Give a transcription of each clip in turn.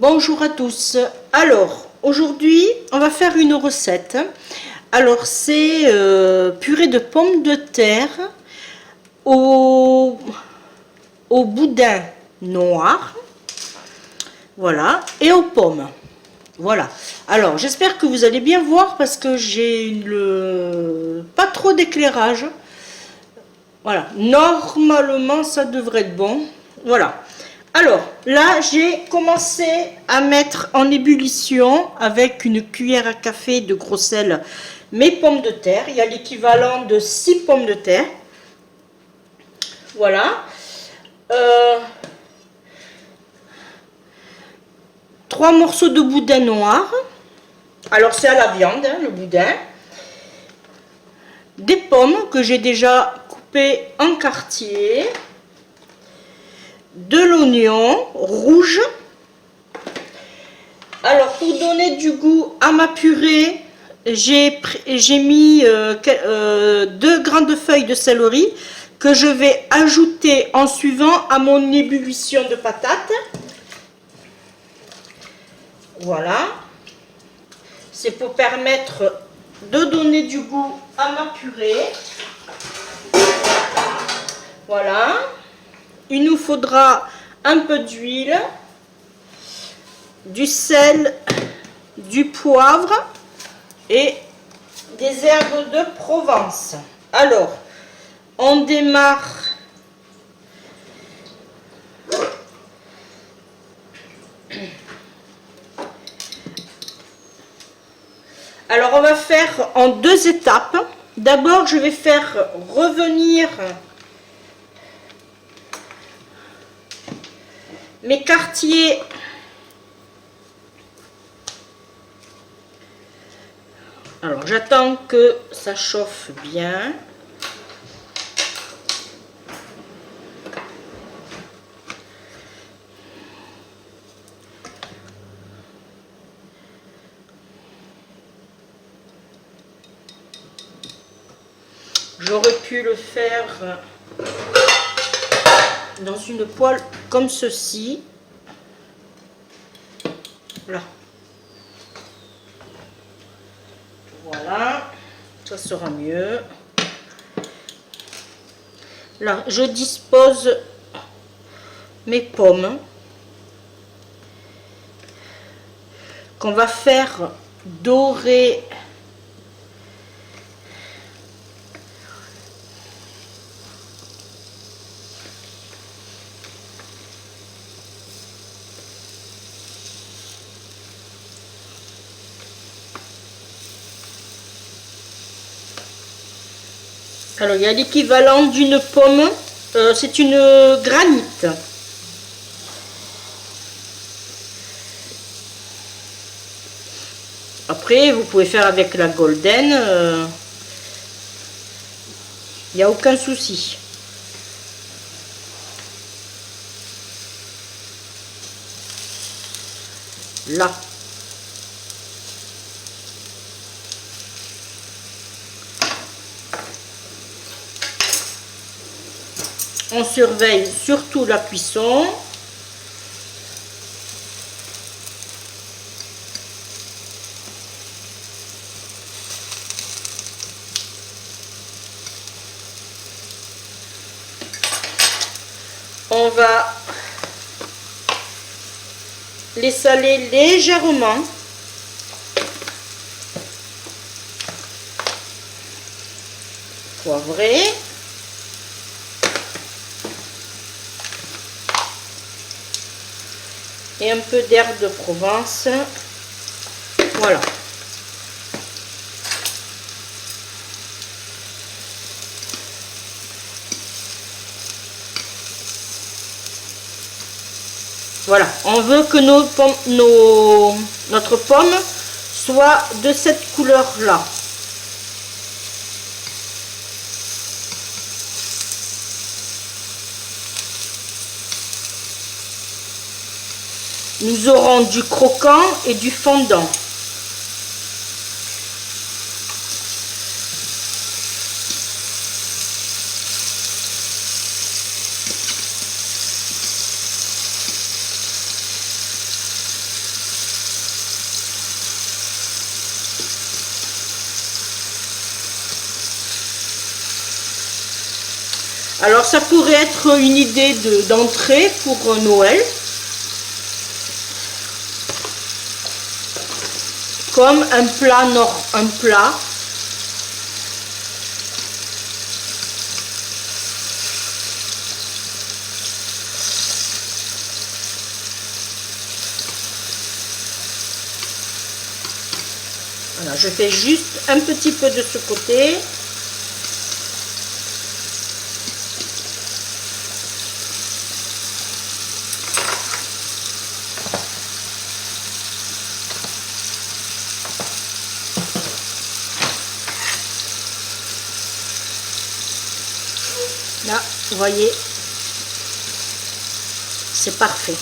Bonjour à tous. Alors, aujourd'hui, on va faire une recette. Alors, c'est purée de pommes de terre au boudin noir. Voilà, et aux pommes. Voilà. Alors, j'espère que vous allez bien voir parce que j'ai pas trop d'éclairage. Voilà. Normalement, ça devrait être bon. Voilà. Alors, là, j'ai commencé à mettre en ébullition avec une cuillère à café de gros sel mes pommes de terre. Il y a l'équivalent de 6 pommes de terre. Voilà. 3 morceaux de boudin noir. Alors, c'est à la viande, hein, le boudin. Des pommes que j'ai déjà coupées en quartiers. De l'oignon rouge. Alors, pour donner du goût à ma purée, j'ai mis 2 grandes feuilles de céleri que je vais ajouter en suivant à mon ébullition de patates. Voilà. C'est pour permettre de donner du goût à ma purée. Voilà. Il nous faudra un peu d'huile, du sel, du poivre et des herbes de Provence. Alors, on démarre Alors, on va faire en 2 étapes. D'abord, je vais faire revenir mes quartiers Alors, j'attends que ça chauffe bien. J'aurais pu le faire dans une poêle comme ceci. Là. Voilà. Ça sera mieux. Là, je dispose mes pommes qu'on va faire dorer. Alors, il y a l'équivalent d'une pomme, c'est une granite. Après, vous pouvez faire avec la golden, il n'y a aucun souci. Là. On surveille surtout la cuisson. On va les saler légèrement. Poivrer. Et un peu d'herbe de Provence. Voilà. Voilà, on veut que notre pomme soit de cette couleur-là. Nous aurons du croquant et du fondant. Alors ça pourrait être une idée d'entrée pour Noël. Comme un plat Voilà, je fais juste un petit peu de ce côté. Là, vous voyez, c'est parfait.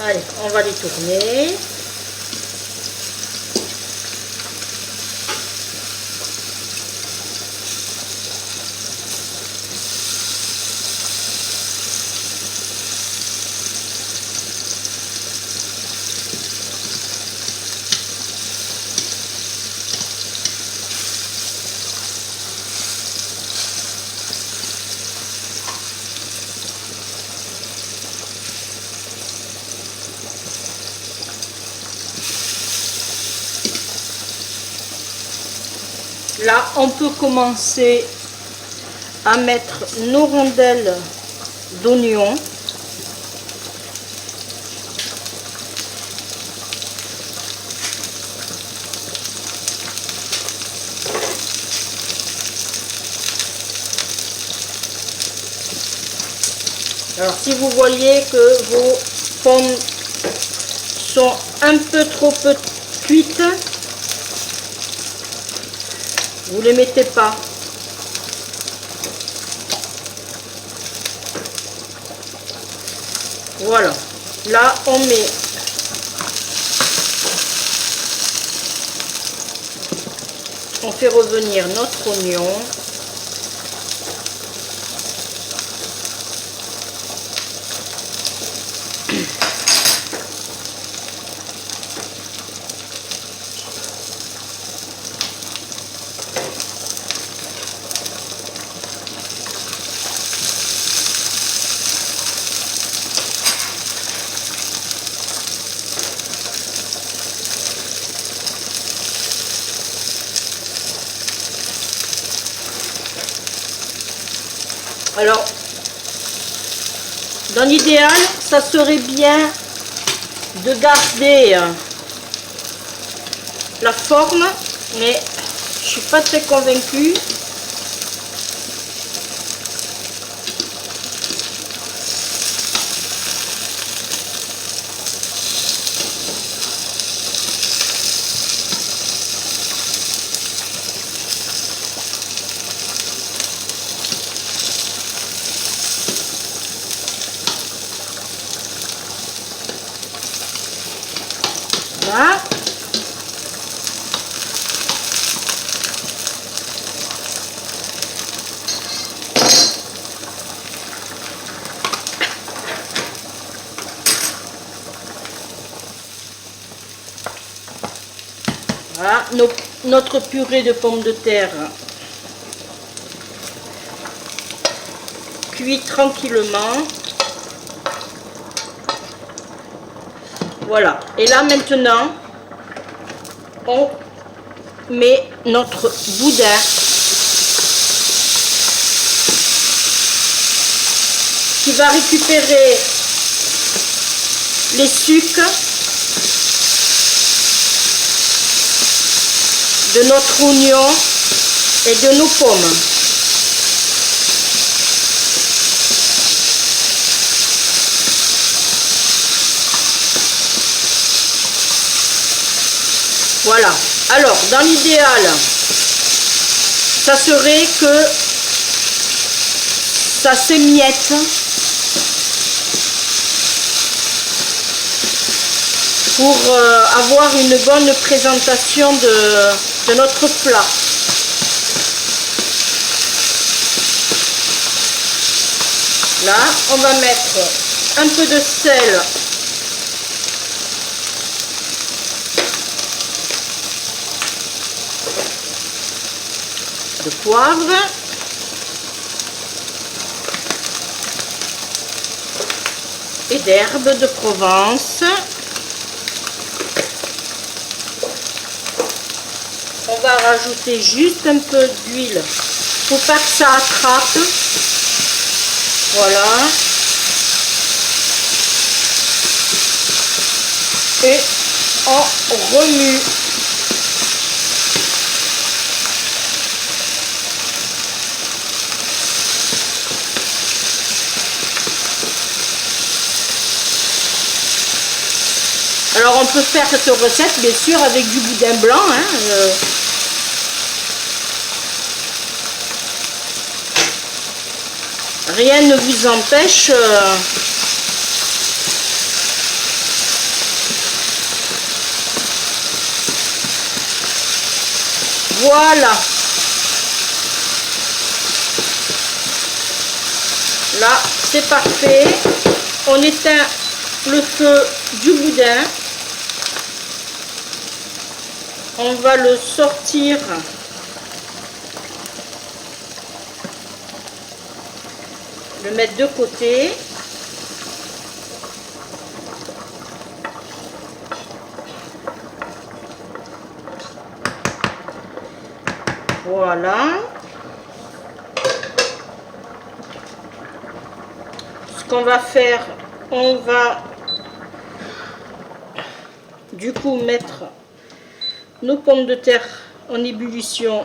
Allez, on va les tourner. Là, on peut commencer à mettre nos rondelles d'oignons. Alors, si vous voyez que vos pommes sont un peu trop peu cuites, vous les mettez pas. Voilà. Là, on fait revenir notre oignon. Alors, dans l'idéal, ça serait bien de garder la forme, mais je suis pas très convaincue. Voilà. Voilà, notre purée de pommes de terre cuit tranquillement. Voilà, et là maintenant, on met notre boudin qui va récupérer les sucres de notre oignon et de nos pommes. Voilà. Alors, dans l'idéal, ça serait que ça s'émiette pour avoir une bonne présentation de notre plat. Là, on va mettre un peu de sel, de poivre, et d'herbes de Provence. On va rajouter juste un peu d'huile pour pas que ça attrape. Voilà. Et on remue. Alors on peut faire cette recette bien sûr avec du boudin blanc. Rien ne vous empêche voilà. Là c'est parfait. On éteint le feu du boudin. On va le sortir le mettre de côté. Voilà. Ce qu'on va faire, on va du coup mettre nos pommes de terre en ébullition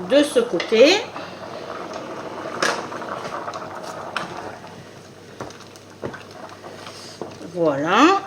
de ce côté. Voilà.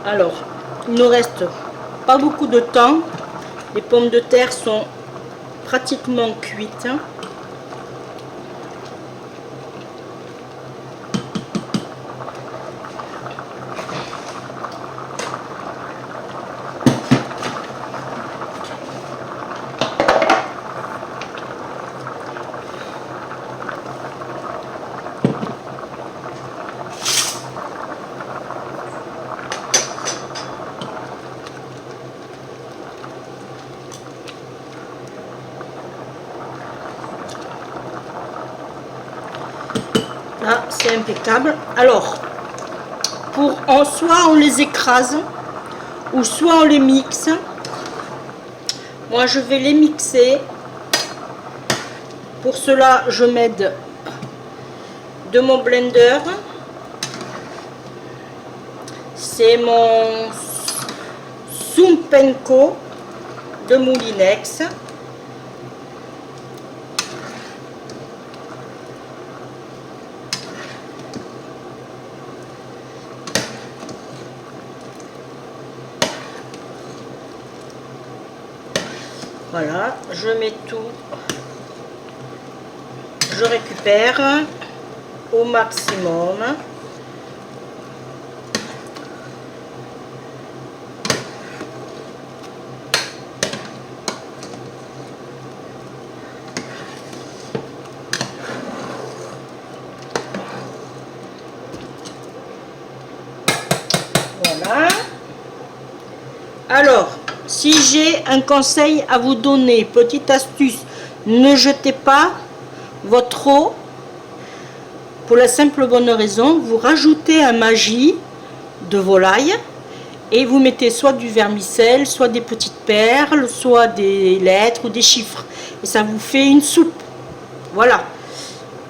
Alors, il ne reste pas beaucoup de temps. Les pommes de terre sont pratiquement cuites. Là, c'est impeccable. Alors, soit on les écrase, ou soit on les mixe. Moi, je vais les mixer. Pour cela, je m'aide de mon blender. C'est mon Sumpenco de Moulinex. Voilà, je mets tout, je récupère au maximum. Voilà. Alors, si j'ai un conseil à vous donner, petite astuce, ne jetez pas votre eau pour la simple bonne raison, vous rajoutez un magie de volaille et vous mettez soit du vermicelle, soit des petites perles, soit des lettres ou des chiffres. Et ça vous fait une soupe. Voilà.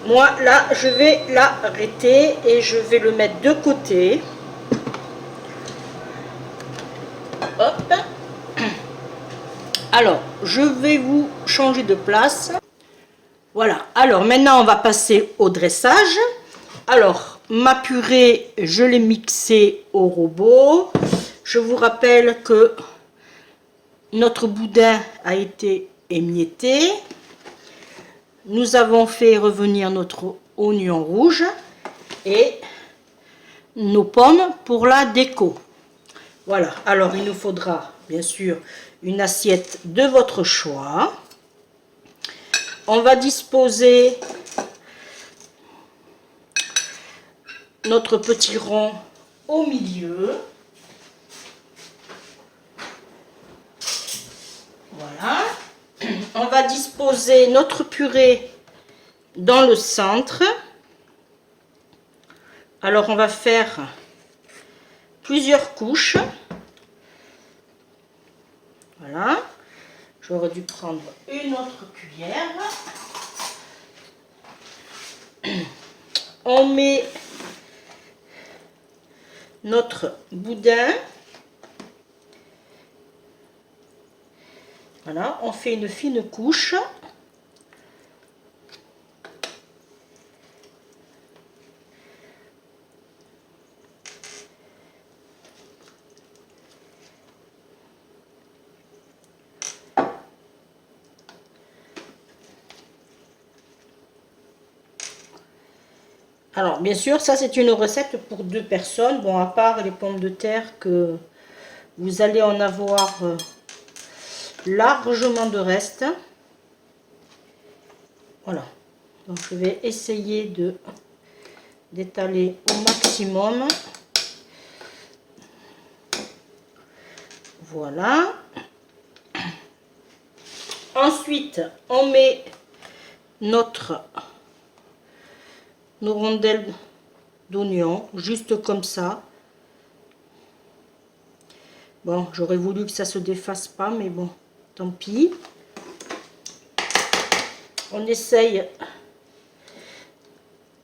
Moi, là, je vais l'arrêter et je vais le mettre de côté. Hop. Alors, je vais vous changer de place. Voilà. Alors, maintenant, on va passer au dressage. Alors, ma purée, je l'ai mixée au robot. Je vous rappelle que notre boudin a été émietté. Nous avons fait revenir notre oignon rouge et nos pommes pour la déco. Voilà, alors il nous faudra bien sûr une assiette de votre choix. On va disposer notre petit rond au milieu. Voilà. On va disposer notre purée dans le centre. Alors on va faire plusieurs couches. Voilà. J'aurais dû prendre une autre cuillère. On met notre boudin. Voilà, on fait une fine couche. Alors, bien sûr, ça c'est une recette pour 2 personnes. Bon, à part les pommes de terre que vous allez en avoir largement de reste. Voilà. Donc, je vais essayer d'étaler au maximum. Voilà. Ensuite, on met nos rondelles d'oignon, juste comme ça. Bon, j'aurais voulu que ça se défasse pas, mais bon, tant pis. On essaye,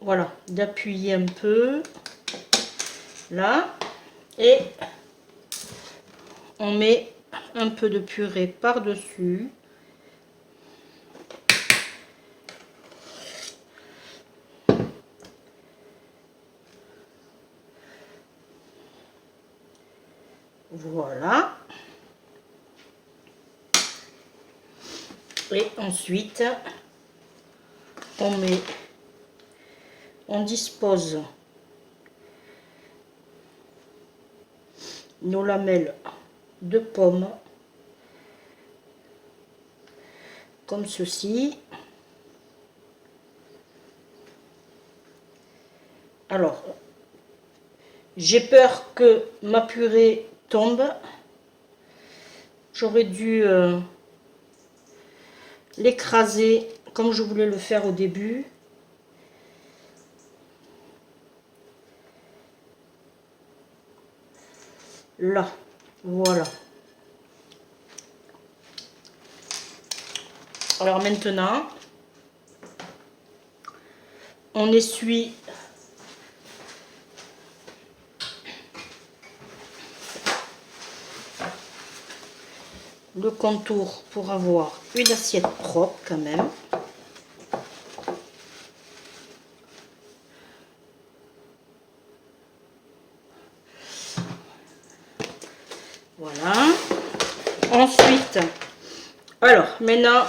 voilà, d'appuyer un peu, là, et on met un peu de purée par-dessus. Voilà. Et ensuite, on dispose nos lamelles de pommes comme ceci. Alors, j'ai peur que ma purée tombe. J'aurais dû l'écraser comme je voulais le faire au début. Là, voilà. Alors maintenant, on essuie le contour pour avoir une assiette propre quand même. Voilà. Ensuite, alors maintenant,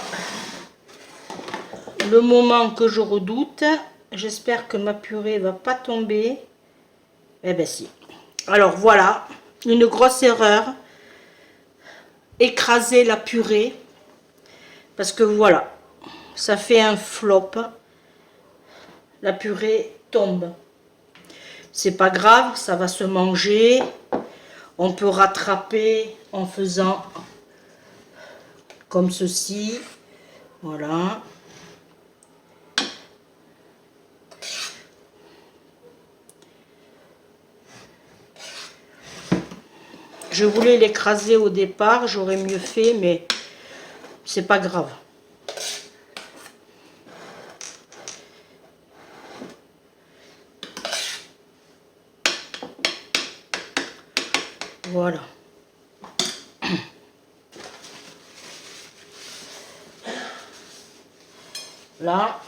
le moment que je redoute, j'espère que ma purée va pas tomber. Eh ben si. Alors voilà, une grosse erreur. Écraser la purée. Parce que voilà, ça fait un flop. La purée tombe. C'est pas grave, ça va se manger. On peut rattraper en faisant comme ceci. Voilà. Je voulais l'écraser au départ, j'aurais mieux fait, mais c'est pas grave. Voilà. Là.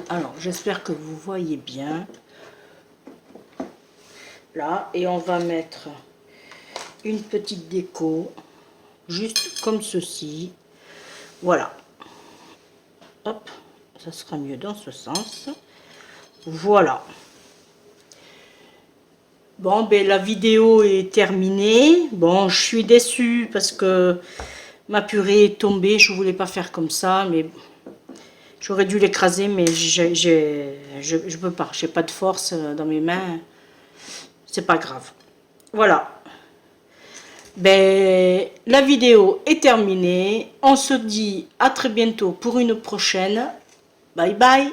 Alors, j'espère que vous voyez bien. Là, et on va mettre une petite déco, juste comme ceci. Voilà. Hop, ça sera mieux dans ce sens. Voilà. Bon, ben la vidéo est terminée. Bon, je suis déçue parce que ma purée est tombée. Je voulais pas faire comme ça, mais j'aurais dû l'écraser, mais je peux pas. J'ai pas de force dans mes mains. C'est pas grave. Voilà. Ben, la vidéo est terminée. On se dit à très bientôt pour une prochaine. Bye bye.